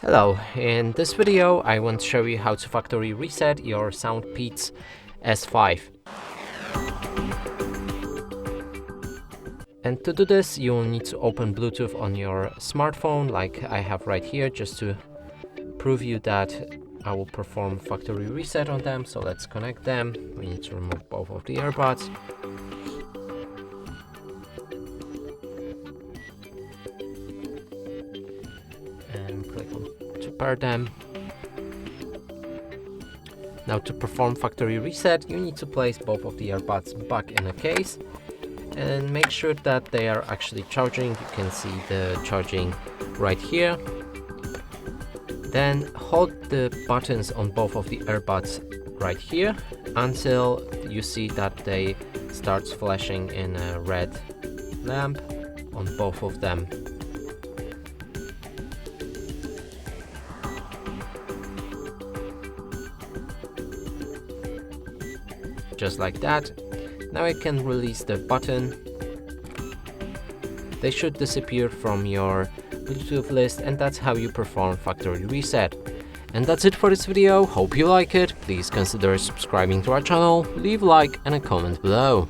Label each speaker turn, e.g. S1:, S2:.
S1: Hello, in this video I want to show you how to factory reset your Soundpeats S5. And to do this you will need to open Bluetooth on your smartphone like I have right here, just to prove you that I will perform factory reset on them. So let's connect them. We need to remove both of the earbuds. And click on to pair them. Now to perform factory reset, you need to place both of the earbuds back in a case and make sure that they are actually charging. You can see the charging right here. Then hold the buttons on both of the earbuds right here until you see that they starts flashing in a red lamp on both of them. Just like that. Now I can release the button. They should disappear from your Bluetooth list, and that's how you perform factory reset. And that's it for this video. Hope you like it. Please consider subscribing to our channel, leave a like and a comment below.